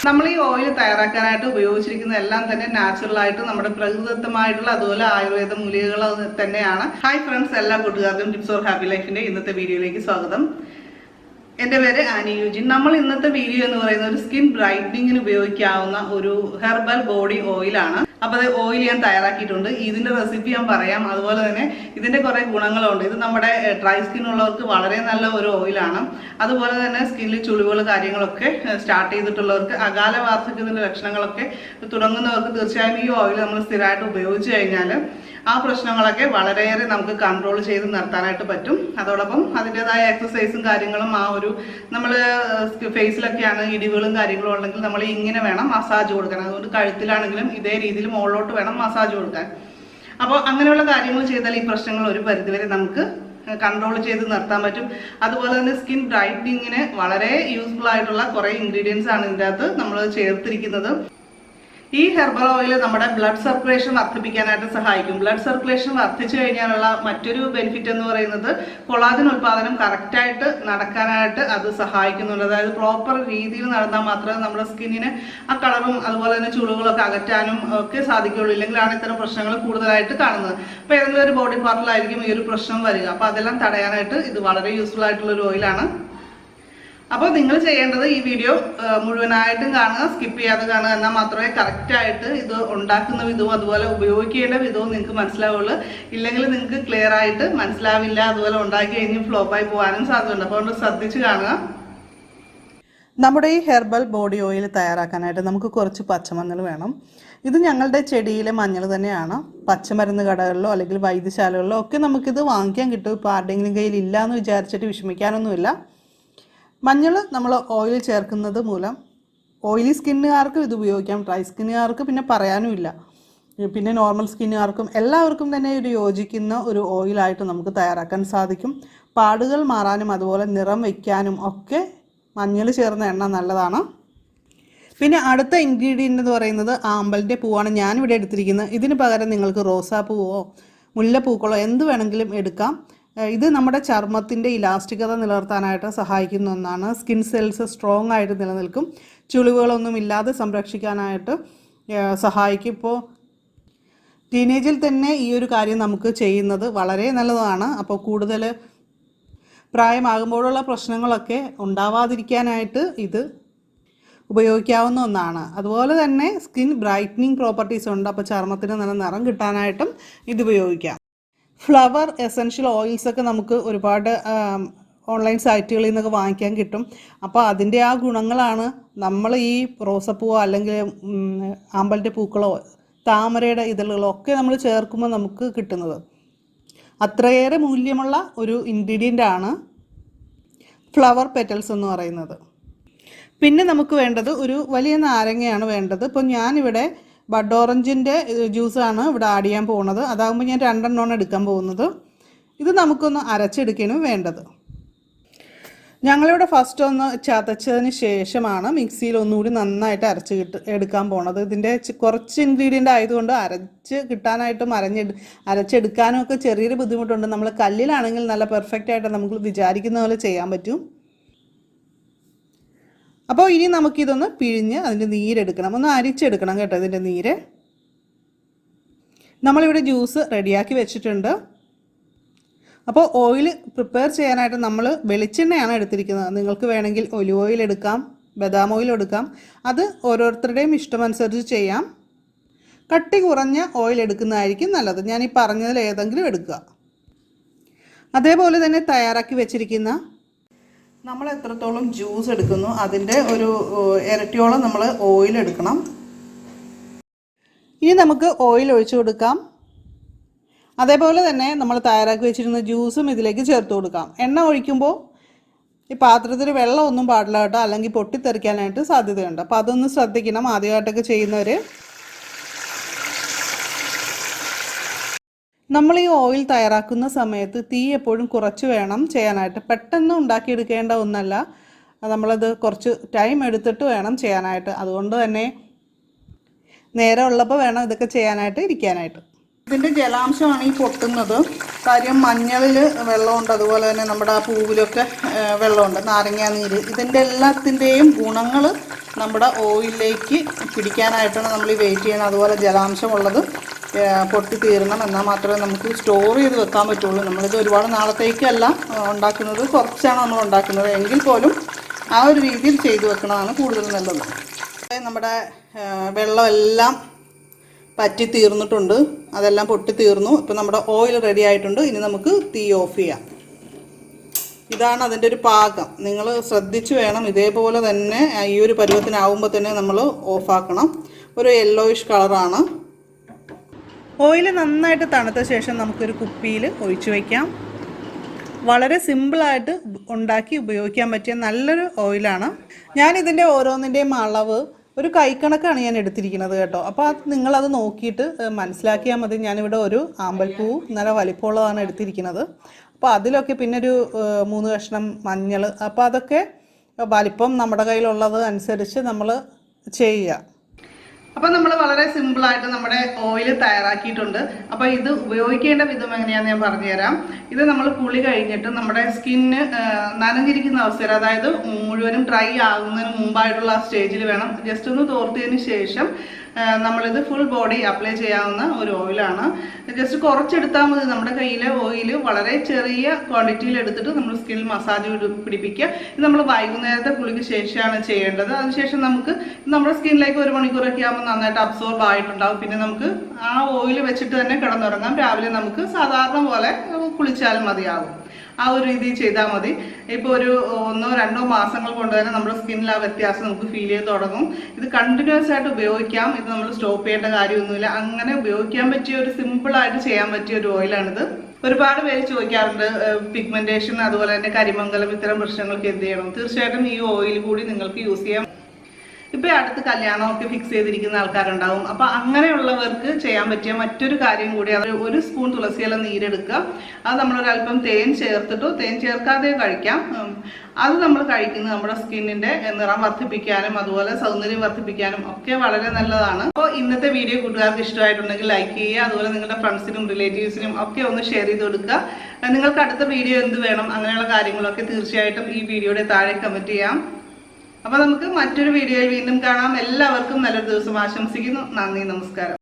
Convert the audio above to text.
നമ്മൾ ഈ ഓയിൽ തയ്യാറാക്കാനായിട്ട് ഉപയോഗിച്ചിരിക്കുന്ന എല്ലാം തന്നെ നാച്ചുറൽ ആയിട്ട് നമ്മുടെ പ്രകൃതിദത്തമായിട്ടുള്ള അതുപോലെ ആയുർവേദ മൂലികകൾ തന്നെയാണ്. ഹായ് ഫ്രണ്ട്സ്, എല്ലാ കൂട്ടുകാർക്കും ടിപ്സ് ഫോർ ഹാപ്പി ലൈഫിന്റെ ഇന്നത്തെ വീഡിയോയിലേക്ക് സ്വാഗതം. എൻ്റെ പേര് യുജിൻ. നമ്മൾ ഇന്നത്തെ വീഡിയോ എന്ന് പറയുന്നത് ഒരു സ്കിൻ ബ്രൈറ്റനിങ്ങിന് ഉപയോഗിക്കാവുന്ന ഒരു ഹെർബൽ ബോഡി ഓയിലാണ്. അപ്പോൾ അത് ഓയിൽ ഞാൻ തയ്യാറാക്കിയിട്ടുണ്ട്. ഇതിൻ്റെ റെസിപ്പി ഞാൻ പറയാം. അതുപോലെ തന്നെ ഇതിൻ്റെ കുറേ ഗുണങ്ങളുണ്ട്. ഇത് നമ്മുടെ ഡ്രൈ സ്കിൻ ഉള്ളവർക്ക് വളരെ നല്ല ഒരു ഓയിലാണ്. അതുപോലെ തന്നെ സ്കിന്നിൽ ചുളിവുകൾ കാര്യങ്ങളൊക്കെ സ്റ്റാർട്ട് ചെയ്തിട്ടുള്ളവർക്ക്, അകാല വാർദ്ധക്യത്തിൻ്റെ ലക്ഷണങ്ങളൊക്കെ തുടങ്ങുന്നവർക്ക് തീർച്ചയായും ഈ ഓയിൽ നമ്മൾ സ്ഥിരമായിട്ട് ഉപയോഗിച്ച് കഴിഞ്ഞാൽ ആ പ്രശ്നങ്ങളൊക്കെ വളരെയേറെ നമുക്ക് കൺട്രോൾ ചെയ്ത് നിർത്താനായിട്ട് പറ്റും. അതോടൊപ്പം അതിൻ്റെതായ എക്സസൈസും കാര്യങ്ങളും നമ്മൾ ഫേസിലൊക്കെയാണ് ഇടിവുകളും കാര്യങ്ങളും ഉണ്ടെങ്കിൽ നമ്മൾ ഇങ്ങനെ വേണം മസാജ് കൊടുക്കാൻ. അതുകൊണ്ട് കഴുത്തിലാണെങ്കിലും ഇതേ രീതിയിൽ മുകളിലോട്ട് വേണം മസാജ് കൊടുക്കാൻ. അപ്പോൾ അങ്ങനെയുള്ള കാര്യങ്ങൾ ചെയ്താൽ ഈ പ്രശ്നങ്ങൾ ഒരു പരിധിവരെ നമുക്ക് കൺട്രോൾ ചെയ്ത് നിർത്താൻ പറ്റും. അതുപോലെ തന്നെ സ്കിൻ ബ്രൈറ്റനിങ്ങിന് വളരെ യൂസ്ഫുൾ ആയിട്ടുള്ള കുറേ ഇൻഗ്രീഡിയൻസ് ആണ് ഇതിൻ്റെ അകത്ത് നമ്മൾ ചേർത്തിരിക്കുന്നത്. ഈ ഹെർബൽ ഓയിൽ നമ്മുടെ ബ്ലഡ് സർക്കുലേഷൻ വർദ്ധിപ്പിക്കാനായിട്ട് സഹായിക്കും. ബ്ലഡ് സർക്കുലേഷൻ വർദ്ധിച്ചു കഴിഞ്ഞാലുള്ള മറ്റൊരു ബെനിഫിറ്റ് എന്ന് പറയുന്നത് കൊളാജൻ ഉൽപ്പാദനം കറക്റ്റായിട്ട് നടക്കാനായിട്ട് അത് സഹായിക്കുന്നുണ്ട്. അതായത് പ്രോപ്പർ രീതിയിൽ നടന്നാൽ മാത്രമേ നമ്മുടെ സ്കിന്നിന് ആ കളറും അതുപോലെ തന്നെ ചുളിവുകളൊക്കെ അകറ്റാനും ഒക്കെ സാധിക്കുകയുള്ളൂ. ഇല്ലെങ്കിലാണ് ഇത്തരം പ്രശ്നങ്ങൾ കൂടുതലായിട്ട് കാണുന്നത്. അപ്പോൾ ഏതെങ്കിലും ഒരു ബോഡി പാർട്ടിലായിരിക്കും ഈ ഒരു പ്രശ്നം വരിക. അപ്പോൾ അതെല്ലാം തടയാനായിട്ട് ഇത് വളരെ യൂസ്ഫുൾ ആയിട്ടുള്ളൊരു ഓയിലാണ്. അപ്പോൾ നിങ്ങൾ ചെയ്യേണ്ടത് ഈ വീഡിയോ മുഴുവനായിട്ടും കാണുക, സ്കിപ്പ് ചെയ്യാതെ കാണുക. എന്നാൽ മാത്രമേ കറക്റ്റായിട്ട് ഇത് ഉണ്ടാക്കുന്ന വിധവും അതുപോലെ ഉപയോഗിക്കേണ്ട വിധവും നിങ്ങൾക്ക് മനസ്സിലാവുള്ളൂ. ഇല്ലെങ്കിൽ നിങ്ങൾക്ക് ക്ലിയർ ആയിട്ട് മനസ്സിലാവില്ല. അതുപോലെ ഉണ്ടാക്കി കഴിഞ്ഞ് ഫ്ലോപ്പായി പോകാനും സാധ്യതയുണ്ട്. അപ്പോൾ അതുകൊണ്ട് ശ്രദ്ധിച്ച് കാണുക. നമ്മുടെ ഈ ഹെർബൽ ബോഡി ഓയിൽ തയ്യാറാക്കാനായിട്ട് നമുക്ക് കുറച്ച് പച്ചമഞ്ഞൾ വേണം. ഇത് ഞങ്ങളുടെ ചെടിയിലെ മഞ്ഞൾ തന്നെയാണ്. പച്ചമരുന്ന് കടകളിലോ അല്ലെങ്കിൽ വൈദ്യശാലകളിലോ ഒക്കെ നമുക്കിത് വാങ്ങിക്കാൻ കിട്ടും. ഇപ്പോൾ ആരുടെയെങ്കിലും കയ്യിൽ ഇല്ല എന്ന് വിചാരിച്ചിട്ട് വിഷമിക്കാനൊന്നുമില്ല. മഞ്ഞൾ നമ്മൾ ഓയിൽ ചേർക്കുന്നത് മൂലം ഓയിലി സ്കിന്നുകാർക്കും ഇത് ഉപയോഗിക്കാം, ഡ്രൈ സ്കിന്നുകാർക്ക് പിന്നെ പറയാനുമില്ല, പിന്നെ നോർമൽ സ്കിന്നുകാർക്കും എല്ലാവർക്കും തന്നെ ഒരു യോജിക്കുന്ന ഒരു ഓയിലായിട്ട് നമുക്ക് തയ്യാറാക്കാൻ സാധിക്കും. പാടുകൾ മാറാനും അതുപോലെ നിറം വയ്ക്കാനും ഒക്കെ മഞ്ഞൾ ചേർന്ന എണ്ണ നല്ലതാണ്. പിന്നെ അടുത്ത ഇൻഗ്രീഡിയൻ്റ് എന്ന് പറയുന്നത് ആമ്പലിൻ്റെ പൂവാണ് ഞാനിവിടെ എടുത്തിരിക്കുന്നത്. ഇതിന് പകരം നിങ്ങൾക്ക് റോസാപ്പൂവോ മുല്ലപ്പൂക്കളോ എന്ത് വേണമെങ്കിലും എടുക്കാം. ഇത് നമ്മുടെ ചർമ്മത്തിൻ്റെ ഇലാസ്റ്റികത നിലനിർത്താനായിട്ട് സഹായിക്കുന്ന ഒന്നാണ്. സ്കിൻ സെൽസ് സ്ട്രോങ് ആയിട്ട് നിലനിൽക്കും. ചുളിവുകളൊന്നും ഇല്ലാതെ സംരക്ഷിക്കാനായിട്ട് സഹായിക്കും. ഇപ്പോൾ ടീനേജിൽ തന്നെ ഈ ഒരു കാര്യം നമുക്ക് ചെയ്യുന്നത് വളരെ നല്ലതാണ്. അപ്പോൾ കൂടുതൽ പ്രായമാകുമ്പോഴുള്ള പ്രശ്നങ്ങളൊക്കെ ഉണ്ടാവാതിരിക്കാനായിട്ട് ഇത് ഉപയോഗിക്കാവുന്ന ഒന്നാണ്. അതുപോലെ തന്നെ സ്കിൻ ബ്രൈറ്റനിങ് പ്രോപ്പർട്ടീസ് ഉണ്ട്. അപ്പോൾ ചർമ്മത്തിന് നല്ല നിറം കിട്ടാനായിട്ടും ഇത് ഉപയോഗിക്കാം. ഫ്ലവർ എസൻഷ്യൽ ഓയിൽസ് ഒക്കെ നമുക്ക് ഒരുപാട് ഓൺലൈൻ സൈറ്റുകളിൽ നിന്നൊക്കെ വാങ്ങിക്കാൻ കിട്ടും. അപ്പോൾ അതിൻ്റെ ആ ഗുണങ്ങളാണ് നമ്മൾ ഈ റോസപ്പൂവോ അല്ലെങ്കിൽ ആമ്പലിൻ്റെ പൂക്കളോ താമരയുടെ ഇതളുകളോ ഒക്കെ നമ്മൾ ചേർക്കുമ്പോൾ നമുക്ക് കിട്ടുന്നത്. അത്രയേറെ മൂല്യമുള്ള ഒരു ഇൻഗ്രീഡിയൻ്റ് ആണ് ഫ്ലവർ പെറ്റൽസ് എന്ന് പറയുന്നത്. പിന്നെ നമുക്ക് വേണ്ടത് ഒരു വലിയ നാരങ്ങയാണ് വേണ്ടത്. ഇപ്പോൾ ഞാനിവിടെ ബഡ് ഓറഞ്ചിൻ്റെ ജ്യൂസാണ് ഇവിടെ ആഡ് ചെയ്യാൻ പോകുന്നത്. അതാകുമ്പോൾ ഞാൻ 2 എണ്ണമാണ് എടുക്കാൻ പോകുന്നത്. ഇത് നമുക്കൊന്ന് അരച്ചെടുക്കുകയാണ് വേണ്ടത്. ഞങ്ങളിവിടെ ഫസ്റ്റ് ഒന്ന് ചതച്ചതിന് ശേഷമാണ് മിക്സിയിൽ ഒന്നുകൂടി നന്നായിട്ട് എടുക്കാൻ പോകുന്നത്. ഇതിൻ്റെ കുറച്ച് ഇൻഗ്രീഡിയൻ്റ് ആയതുകൊണ്ട് അരച്ച് കിട്ടാനായിട്ടും അരച്ചെടുക്കാനും ഒക്കെ ചെറിയൊരു ബുദ്ധിമുട്ടുണ്ട്. നമ്മൾ കല്ലിലാണെങ്കിൽ നല്ല പെർഫെക്റ്റ് ആയിട്ട് നമുക്ക് വിചാരിക്കുന്ന പോലെ ചെയ്യാൻ പറ്റും. അപ്പോൾ ഇനി നമുക്കിതൊന്ന് പിഴിഞ്ഞ് അതിൻ്റെ നീരെടുക്കണം, ഒന്ന് അരിച്ചെടുക്കണം കേട്ടോ. ഇതിൻ്റെ നീര് നമ്മളിവിടെ ജ്യൂസ് റെഡിയാക്കി വെച്ചിട്ടുണ്ട്. അപ്പോൾ ഓയിൽ പ്രിപ്പയർ ചെയ്യാനായിട്ട് നമ്മൾ വെളിച്ചെണ്ണയാണ് എടുത്തിരിക്കുന്നത്. നിങ്ങൾക്ക് വേണമെങ്കിൽ ഒലിവ് ഓയിൽ എടുക്കാം, ബദാം ഓയിൽ എടുക്കാം. അത് ഓരോരുത്തരുടെയും ഇഷ്ടമനുസരിച്ച് ചെയ്യാം. കട്ടി കുറഞ്ഞ ഓയിൽ എടുക്കുന്നതായിരിക്കും നല്ലത്. ഞാൻ ഈ പറഞ്ഞതിൽ ഏതെങ്കിലും എടുക്കുക. അതേപോലെ തന്നെ തയ്യാറാക്കി വെച്ചിരിക്കുന്ന നമ്മൾ എത്രത്തോളം ജ്യൂസ് എടുക്കുന്നു അതിൻ്റെ ഒരു ഇരട്ടിയോളം നമ്മൾ ഓയിൽ എടുക്കണം. ഇനി നമുക്ക് ഓയിൽ ഒഴിച്ചു കൊടുക്കാം. അതേപോലെ തന്നെ നമ്മൾ തയ്യാറാക്കി വെച്ചിരുന്ന ജ്യൂസും ഇതിലേക്ക് ചേർത്ത് കൊടുക്കാം. എണ്ണ ഒഴിക്കുമ്പോൾ ഈ പാത്രത്തിൽ വെള്ളമൊന്നും പാടില്ല കേട്ടോ, അല്ലെങ്കിൽ പൊട്ടിത്തെറിക്കാനായിട്ട് സാധ്യതയുണ്ട്. അപ്പോൾ അതൊന്ന് ശ്രദ്ധിക്കണം ആദ്യമായിട്ടൊക്കെ ചെയ്യുന്നവർ. നമ്മൾ ഈ ഓയിൽ തയ്യാറാക്കുന്ന സമയത്ത് തീ എപ്പോഴും കുറച്ച് വേണം ചെയ്യാനായിട്ട്. പെട്ടെന്ന് ഉണ്ടാക്കിയെടുക്കേണ്ട ഒന്നല്ല, നമ്മളത് കുറച്ച് ടൈം എടുത്തിട്ട് വേണം ചെയ്യാനായിട്ട്. അതുകൊണ്ട് തന്നെ നേരെ ഉള്ളപ്പോൾ വേണം ഇതൊക്കെ ചെയ്യാനായിട്ട് ഇരിക്കാനായിട്ട്. ഇതിൻ്റെ ജലാംശമാണ് ഈ പൊട്ടുന്നത്. കാര്യം മഞ്ഞളിൽ വെള്ളമുണ്ട്, അതുപോലെ തന്നെ നമ്മുടെ ആ പൂവിലൊക്കെ വെള്ളമുണ്ട്, നാരങ്ങാ നീര്. ഇതിൻ്റെ എല്ലാത്തിൻ്റെയും ഗുണങ്ങൾ നമ്മുടെ ഓയിലിലേക്ക് പിടിക്കാനായിട്ടാണ് നമ്മൾ ഈ വെയിറ്റ് ചെയ്യുന്നത്. അതുപോലെ ജലാംശമുള്ളത് പൊട്ടി തീരണം, എന്നാൽ മാത്രമേ നമുക്ക് സ്റ്റോർ ചെയ്ത് വെക്കാൻ പറ്റുള്ളൂ. നമ്മളിത് ഒരുപാട് നാളത്തേക്കല്ല ഉണ്ടാക്കുന്നത്, കുറച്ചാണ് നമ്മൾ ഉണ്ടാക്കുന്നത്, എങ്കിൽ പോലും ആ ഒരു രീതിയിൽ ചെയ്തു വെക്കണതാണ് കൂടുതൽ നല്ലത്. നമ്മുടെ വെള്ളമെല്ലാം പറ്റി തീർന്നിട്ടുണ്ട്, അതെല്ലാം പൊട്ടി തീർന്നു. ഇപ്പം നമ്മുടെ ഓയിൽ റെഡി ആയിട്ടുണ്ട്. ഇനി നമുക്ക് തീ ഓഫ് ചെയ്യാം. ഇതാണ് അതിൻ്റെ ഒരു പാകം. നിങ്ങൾ ശ്രദ്ധിച്ച് വേണം, ഇതേപോലെ തന്നെ ഈ ഒരു പരുവത്തിനാവുമ്പോൾ തന്നെ നമ്മൾ ഓഫാക്കണം. ഒരു യെല്ലോയിഷ് കളറാണ്. ഓയിൽ നന്നായിട്ട് തണുത്ത ശേഷം നമുക്കൊരു കുപ്പിയിൽ ഒഴിച്ചു വയ്ക്കാം. വളരെ സിമ്പിളായിട്ട് ഉണ്ടാക്കി ഉപയോഗിക്കാൻ പറ്റിയ നല്ലൊരു ഓയിലാണ്. ഞാനിതിൻ്റെ ഓരോന്നിൻ്റെയും അളവ് ഒരു കൈക്കണക്കാണ് ഞാൻ എടുത്തിരിക്കുന്നത് കേട്ടോ. അപ്പോൾ നിങ്ങളത് നോക്കിയിട്ട് മനസ്സിലാക്കിയാൽ മതി. ഞാനിവിടെ ഒരു ആമ്പൽപ്പൂവ് നല്ല വലിപ്പമുള്ളതാണ് എടുത്തിരിക്കുന്നത്. അപ്പോൾ അതിലൊക്കെ പിന്നെ ഒരു 3 കഷ്ണം മഞ്ഞൾ. അപ്പോൾ അതൊക്കെ വലിപ്പം നമ്മുടെ കയ്യിലുള്ളത് അനുസരിച്ച് നമ്മൾ ചെയ്യുക. അപ്പോൾ നമ്മൾ വളരെ സിമ്പിളായിട്ട് നമ്മുടെ ഓയിൽ തയ്യാറാക്കിയിട്ടുണ്ട്. അപ്പോൾ ഇത് ഉപയോഗിക്കേണ്ട വിധം എങ്ങനെയാണെന്ന് ഞാൻ പറഞ്ഞുതരാം. ഇത് നമ്മൾ കുളി കഴിഞ്ഞിട്ട് നമ്മുടെ സ്കിന്ന് നനഞ്ഞിരിക്കുന്ന അവസ്ഥയിൽ, അതായത് മുഴുവനും ഡ്രൈ ആകുന്നതിന് മുമ്പായിട്ടുള്ള ആ സ്റ്റേജിൽ വേണം ജസ്റ്റ് ഒന്ന് തോർത്തിയതിന് ശേഷം നമ്മളിത് ഫുൾ ബോഡി അപ്ലൈ ചെയ്യാവുന്ന ഒരു ഓയിലാണ്. ജസ്റ്റ് കുറച്ചെടുത്താൽ മതി. നമ്മുടെ കയ്യിലെ ഓയിൽ വളരെ ചെറിയ ക്വാണ്ടിറ്റിയിൽ എടുത്തിട്ട് നമ്മൾ സ്കിന്നിൽ മസാജ് പിടിപ്പിക്കുക. ഇത് നമ്മൾ വൈകുന്നേരത്തെ കുളിക്ക് ശേഷമാണ് ചെയ്യേണ്ടത്. അതിനുശേഷം നമുക്ക് നമ്മുടെ സ്കിന്നിലേക്ക് 1 മണിക്കൂറൊക്കെ ആകുമ്പോൾ നന്നായിട്ട് അബ്സോർബ് ആയിട്ടുണ്ടാവും. പിന്നെ നമുക്ക് ആ ഓയിൽ വെച്ചിട്ട് തന്നെ കിടന്നുറങ്ങാം. രാവിലെ നമുക്ക് സാധാരണ പോലെ കുളിച്ചാലും മതിയാകും. ആ ഒരു രീതിയിൽ ചെയ്താൽ മതി. ഇപ്പോൾ ഒരു 1-2 മാസങ്ങൾ കൊണ്ട് തന്നെ നമ്മുടെ സ്കിന്നിൽ ആ വ്യത്യാസം നമുക്ക് ഫീൽ ചെയ്ത് തുടങ്ങും. ഇത് കണ്ടിന്യൂസ് ആയിട്ട് ഉപയോഗിക്കാം. ഇത് നമ്മൾ സ്റ്റോപ്പ് ചെയ്യേണ്ട കാര്യമൊന്നുമില്ല. അങ്ങനെ ഉപയോഗിക്കാൻ പറ്റിയ ഒരു സിമ്പിളായിട്ട് ചെയ്യാൻ പറ്റിയ ഒരു ഓയിലാണിത്. ഒരുപാട് പേര് ചോദിക്കാറുണ്ട് പിഗ്മെന്റേഷൻ, അതുപോലെ തന്നെ കരിമംഗലം, ഇത്തരം പ്രശ്നങ്ങൾക്ക് എന്ത് ചെയ്യണം. തീർച്ചയായിട്ടും ഈ ഓയിൽ കൂടി നിങ്ങൾക്ക് യൂസ് ചെയ്യാം. ഇപ്പോൾ അടുത്ത് കല്യാണമൊക്കെ ഫിക്സ് ചെയ്തിരിക്കുന്ന ആൾക്കാരുണ്ടാവും. അപ്പോൾ അങ്ങനെയുള്ളവർക്ക് ചെയ്യാൻ പറ്റിയ മറ്റൊരു കാര്യം കൂടി, അവർ 1 സ്പൂൺ തുളസിയില നീരെടുക്കുക. അത് നമ്മളൊരല്പം തേൻ ചേർത്തിട്ടോ തേൻ ചേർക്കാതെ കഴിക്കാം. അത് നമ്മൾ കഴിക്കുന്നത് നമ്മുടെ സ്കിന്നിൻ്റെ നിറം വർദ്ധിപ്പിക്കാനും അതുപോലെ സൗന്ദര്യം വർദ്ധിപ്പിക്കാനും ഒക്കെ വളരെ നല്ലതാണ്. അപ്പോൾ ഇന്നത്തെ വീഡിയോ കൂട്ടുകാർക്ക് ഇഷ്ടമായിട്ടുണ്ടെങ്കിൽ ലൈക്ക് ചെയ്യുക. അതുപോലെ നിങ്ങളുടെ ഫ്രണ്ട്സിനും റിലേറ്റീവ്സിനും ഒക്കെ ഒന്ന് ഷെയർ ചെയ്ത് കൊടുക്കുക. നിങ്ങൾക്ക് അടുത്ത വീഡിയോ എന്ത് വേണം അങ്ങനെയുള്ള കാര്യങ്ങളൊക്കെ തീർച്ചയായിട്ടും ഈ വീഡിയോയുടെ താഴെ കമൻറ്റ് ചെയ്യാം. അപ്പോൾ നമുക്ക് മറ്റൊരു വീഡിയോയിൽ വീണ്ടും കാണാം. എല്ലാവർക്കും നല്ലൊരു ദിവസം ആശംസിക്കുന്നു. നന്ദി, നമസ്കാരം.